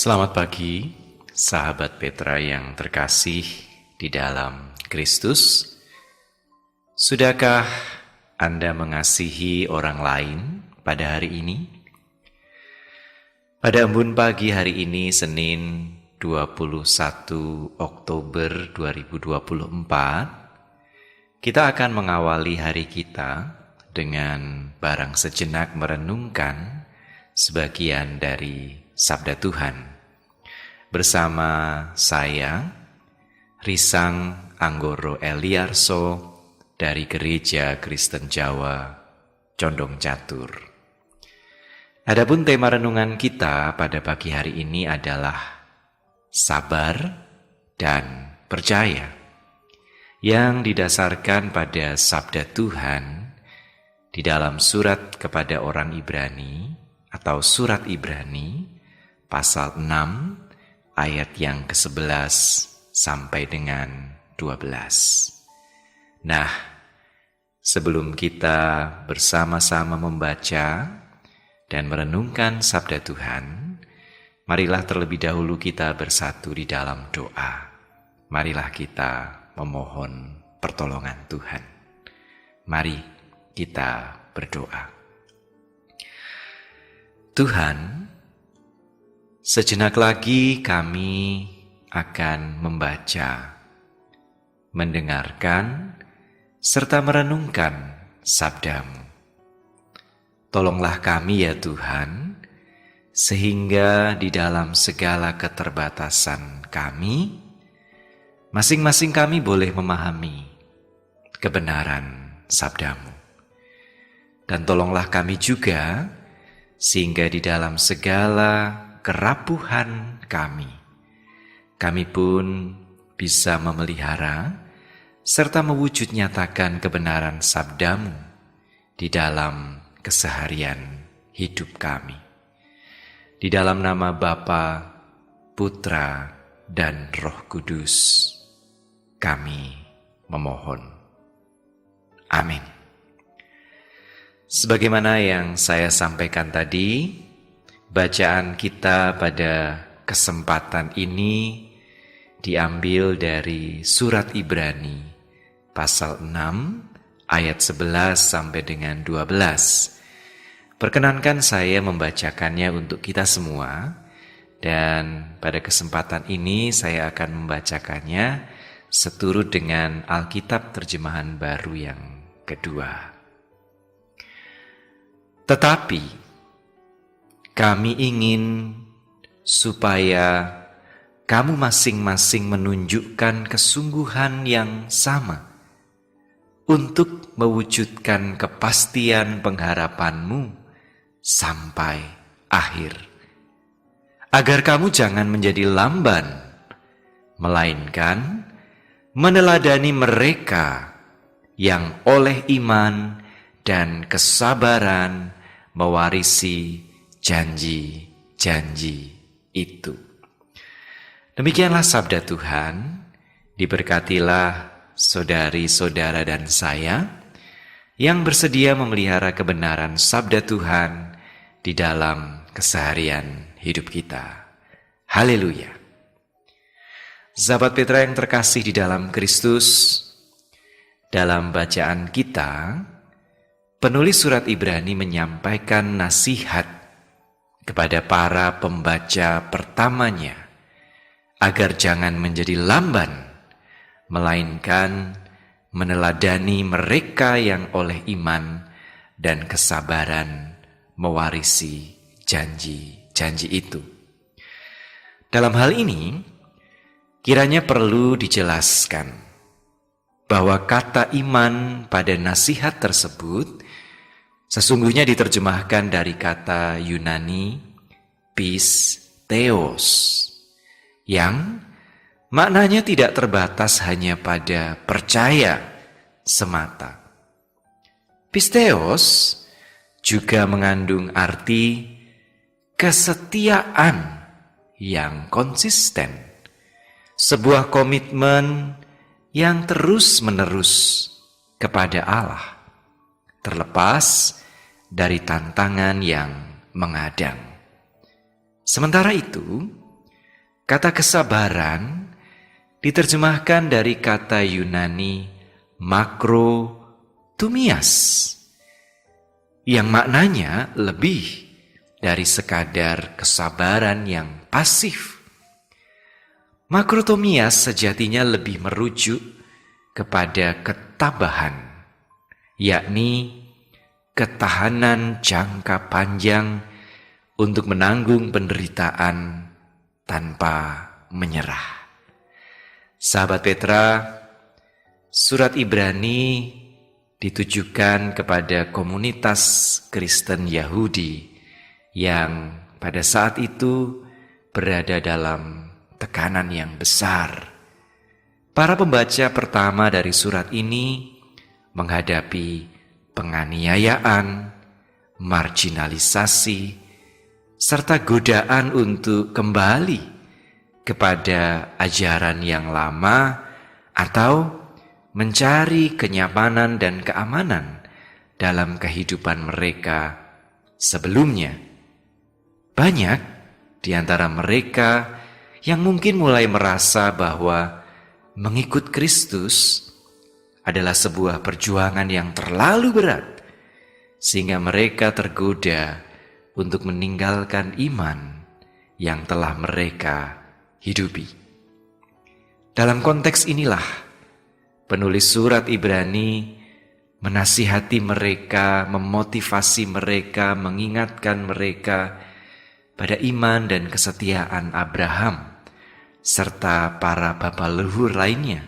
Selamat pagi, sahabat Petra yang terkasih di dalam Kristus. Sudahkah Anda mengasihi orang lain pada hari ini? Pada embun pagi hari ini, Senin 21 Oktober 2024, kita akan mengawali hari kita dengan barang sejenak merenungkan sebagian dari Sabda Tuhan. Bersama saya, Risang Anggoro Eliarso dari Gereja Kristen Jawa, Condong Catur. Adapun tema renungan kita pada pagi hari ini adalah sabar dan percaya, yang didasarkan pada Sabda Tuhan di dalam surat kepada orang Ibrani atau surat Ibrani pasal 6 ayat yang ke-11 sampai dengan 12. Nah, sebelum kita bersama-sama membaca dan merenungkan sabda Tuhan, marilah terlebih dahulu kita bersatu di dalam doa. Marilah kita memohon pertolongan Tuhan. Mari kita berdoa. Tuhan, sejenak lagi kami akan membaca, mendengarkan, serta merenungkan sabda-Mu. Tolonglah kami ya Tuhan, sehingga di dalam segala keterbatasan kami, masing-masing kami boleh memahami kebenaran sabda-Mu. Dan tolonglah kami juga, sehingga di dalam segala kerapuhan kami pun bisa memelihara serta mewujud nyatakan kebenaran sabda-Mu di dalam keseharian hidup kami. Di dalam nama Bapa, Putra, dan Roh Kudus, kami memohon. Amin. Sebagaimana yang saya sampaikan tadi, bacaan kita pada kesempatan ini diambil dari surat Ibrani pasal 6 ayat 11 sampai dengan 12. Perkenankan saya membacakannya untuk kita semua, dan pada kesempatan ini saya akan membacakannya seturut dengan Alkitab terjemahan baru yang kedua. Tetapi kami ingin supaya kamu masing-masing menunjukkan kesungguhan yang sama untuk mewujudkan kepastian pengharapanmu sampai akhir. Agar kamu jangan menjadi lamban, melainkan meneladani mereka yang oleh iman dan kesabaran mewarisi janji-janji itu. Demikianlah sabda Tuhan. Diberkatilah saudari-saudara dan saya yang bersedia memelihara kebenaran sabda Tuhan di dalam keseharian hidup kita. Haleluya. Sahabat Petra yang terkasih di dalam Kristus, dalam bacaan kita, penulis surat Ibrani menyampaikan nasihat kepada para pembaca pertamanya agar jangan menjadi lamban, melainkan meneladani mereka yang oleh iman dan kesabaran mewarisi janji-janji itu. Dalam hal ini, kiranya perlu dijelaskan bahwa kata iman pada nasihat tersebut sesungguhnya diterjemahkan dari kata Yunani pisteos, yang maknanya tidak terbatas hanya pada percaya semata. Pisteos juga mengandung arti kesetiaan yang konsisten, sebuah komitmen yang terus-menerus kepada Allah, terlepas dari tantangan yang menghadang. Sementara itu, Kata kesabaran diterjemahkan dari kata Yunani makrotumias, yang maknanya lebih dari sekadar kesabaran yang pasif. Makrotomias sejatinya lebih merujuk kepada ketabahan, yakni ketahanan jangka panjang untuk menanggung penderitaan tanpa menyerah. Sahabat Petra, surat Ibrani ditujukan kepada komunitas Kristen Yahudi yang pada saat itu berada dalam tekanan yang besar. Para pembaca pertama dari surat ini menghadapi penganiayaan, marginalisasi, serta godaan untuk kembali kepada ajaran yang lama atau mencari kenyamanan dan keamanan dalam kehidupan mereka sebelumnya. Banyak di antara mereka yang mungkin mulai merasa bahwa mengikut Kristus adalah sebuah perjuangan yang terlalu berat, sehingga mereka tergoda untuk meninggalkan iman yang telah mereka hidupi. Dalam konteks inilah penulis surat Ibrani menasihati mereka, memotivasi mereka, mengingatkan mereka pada iman dan kesetiaan Abraham serta para bapa leluhur lainnya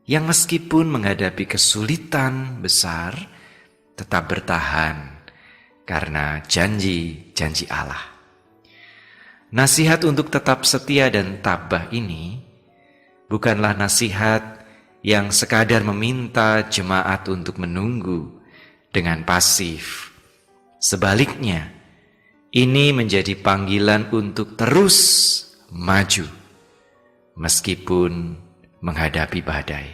yang meskipun menghadapi kesulitan besar tetap bertahan karena janji-janji Allah. Nasihat untuk tetap setia dan tabah ini bukanlah nasihat yang sekadar meminta jemaat untuk menunggu dengan pasif. Sebaliknya, ini menjadi panggilan untuk terus maju meskipun menghadapi badai.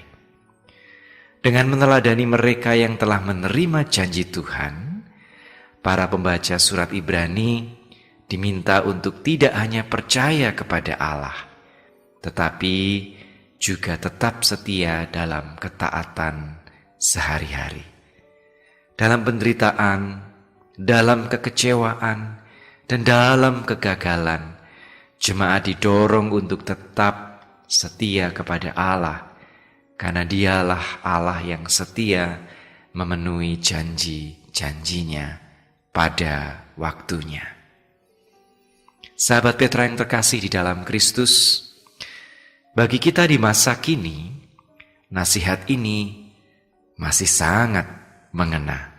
Dengan meneladani mereka yang telah menerima janji Tuhan, para pembaca surat Ibrani diminta untuk tidak hanya percaya kepada Allah, tetapi juga tetap setia dalam ketaatan sehari-hari. Dalam penderitaan, dalam kekecewaan, dan dalam kegagalan, jemaat didorong untuk tetap setia kepada Allah, karena Dialah Allah yang setia memenuhi janji-janjinya pada waktunya. Sahabat Petra yang terkasih di dalam Kristus, bagi kita di masa kini, nasihat ini masih sangat mengena.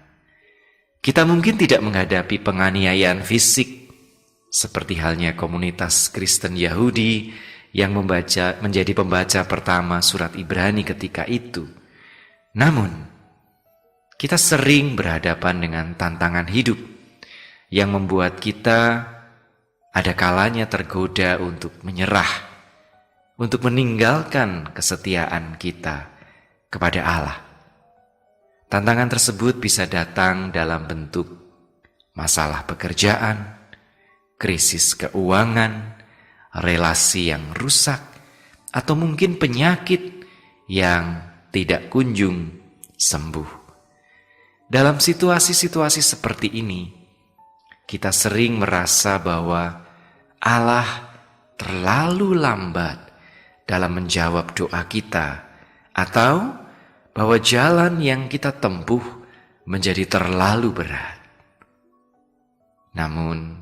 Kita mungkin tidak menghadapi penganiayaan fisik seperti halnya komunitas Kristen Yahudi yang menjadi pembaca pertama surat Ibrani ketika itu. Namun, kita sering berhadapan dengan tantangan hidup yang membuat kita ada kalanya tergoda untuk menyerah, untuk meninggalkan kesetiaan kita kepada Allah. Tantangan tersebut bisa datang dalam bentuk masalah pekerjaan, krisis keuangan, relasi yang rusak, atau mungkin penyakit yang tidak kunjung sembuh. Dalam situasi-situasi seperti ini, kita sering merasa bahwa Allah terlalu lambat dalam menjawab doa kita, atau bahwa jalan yang kita tempuh menjadi terlalu berat. Namun,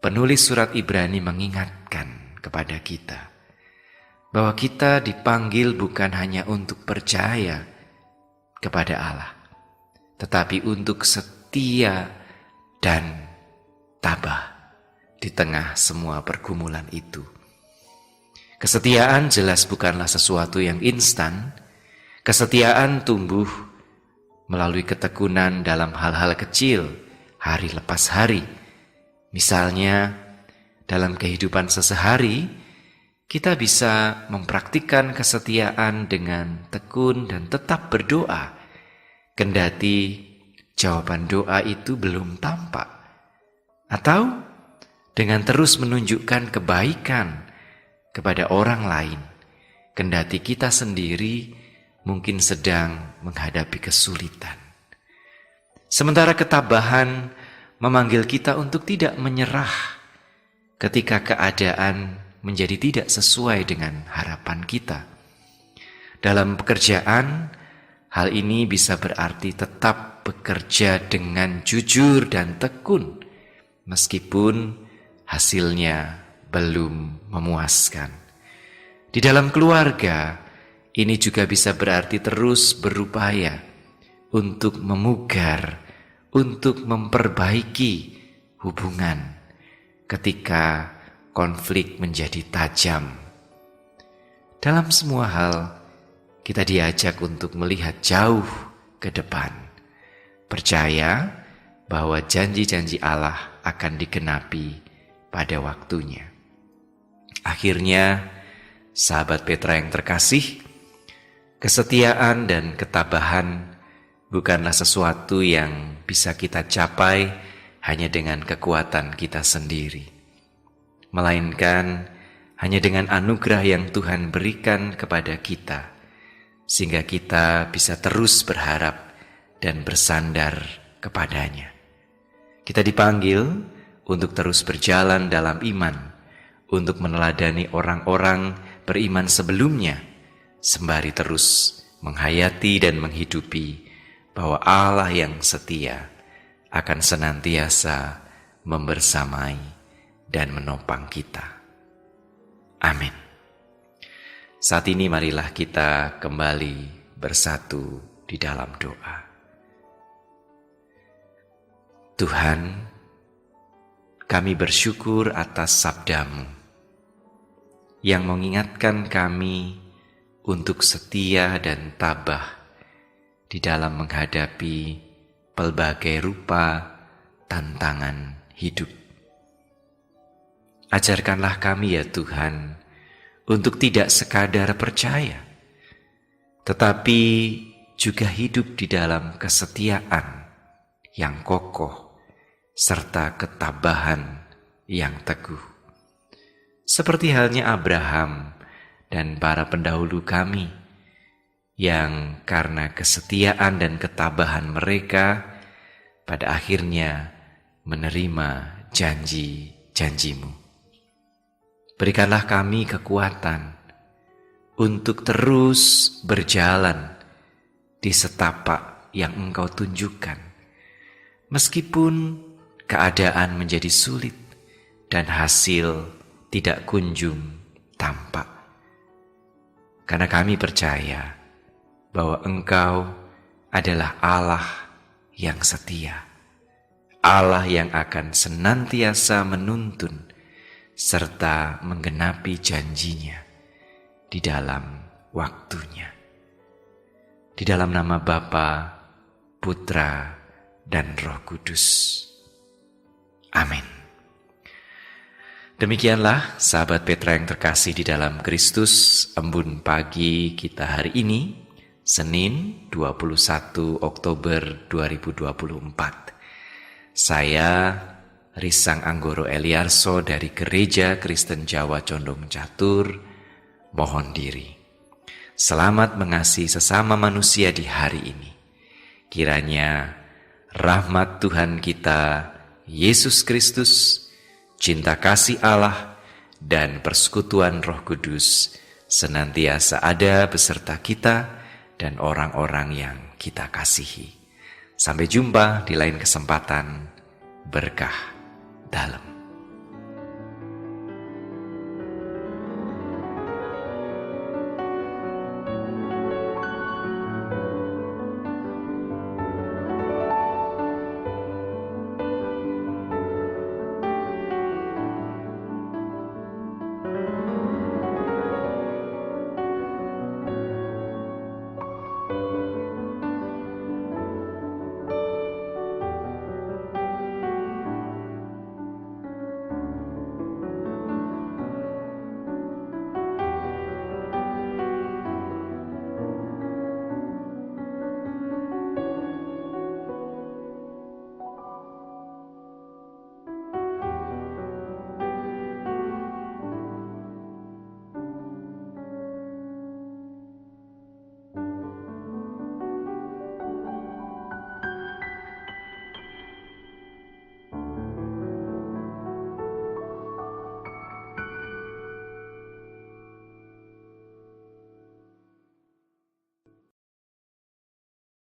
penulis surat Ibrani mengingatkan kepada kita bahwa kita dipanggil bukan hanya untuk percaya kepada Allah, tetapi untuk setia dan tabah di tengah semua pergumulan itu. Kesetiaan jelas bukanlah sesuatu yang instan. Kesetiaan tumbuh melalui ketekunan dalam hal-hal kecil, hari lepas hari. Misalnya, dalam kehidupan sehari-hari, kita bisa mempraktikkan kesetiaan dengan tekun dan tetap berdoa, kendati jawaban doa itu belum tampak. Atau dengan terus menunjukkan kebaikan kepada orang lain, kendati kita sendiri mungkin sedang menghadapi kesulitan. Sementara ketabahan memanggil kita untuk tidak menyerah ketika keadaan menjadi tidak sesuai dengan harapan kita. Dalam pekerjaan, hal ini bisa berarti tetap bekerja dengan jujur dan tekun, meskipun hasilnya belum memuaskan. Di dalam keluarga, ini juga bisa berarti terus berupaya untuk memugar, untuk memperbaiki hubungan ketika konflik menjadi tajam. Dalam semua hal, kita diajak untuk melihat jauh ke depan, percaya bahwa janji-janji Allah akan digenapi pada waktunya. Akhirnya, sahabat Petra yang terkasih, kesetiaan dan ketabahan bukanlah sesuatu yang bisa kita capai hanya dengan kekuatan kita sendiri, melainkan hanya dengan anugerah yang Tuhan berikan kepada kita, sehingga kita bisa terus berharap dan bersandar kepadanya. Kita dipanggil untuk terus berjalan dalam iman, untuk meneladani orang-orang beriman sebelumnya, sembari terus menghayati dan menghidupi bahwa Allah yang setia akan senantiasa membersamai dan menopang kita. Amin. Saat ini marilah kita kembali bersatu di dalam doa. Tuhan, kami bersyukur atas sabda-Mu yang mengingatkan kami untuk setia dan tabah di dalam menghadapi pelbagai rupa tantangan hidup. Ajarkanlah kami ya Tuhan, untuk tidak sekadar percaya, tetapi juga hidup di dalam kesetiaan yang kokoh, serta ketabahan yang teguh. Seperti halnya Abraham dan para pendahulu kami, yang karena kesetiaan dan ketabahan mereka pada akhirnya menerima janji-janji-Mu. Berikanlah kami kekuatan untuk terus berjalan di setapak yang Engkau tunjukkan, meskipun keadaan menjadi sulit dan hasil tidak kunjung tampak. Karena kami percaya bahwa Engkau adalah Allah yang setia, Allah yang akan senantiasa menuntun serta menggenapi janjinya di dalam waktunya. Di dalam nama Bapa, Putra, dan Roh Kudus. Amin. Demikianlah sahabat Petra yang terkasih di dalam Kristus, embun pagi kita hari ini, Senin 21 Oktober 2024. Saya Risang Anggoro Eliarso dari Gereja Kristen Jawa Condong Catur, mohon diri. Selamat mengasihi sesama manusia di hari ini. Kiranya rahmat Tuhan kita, Yesus Kristus, cinta kasih Allah, dan persekutuan Roh Kudus senantiasa ada beserta kita dan orang-orang yang kita kasihi. Sampai jumpa di lain kesempatan. Berkah dalam.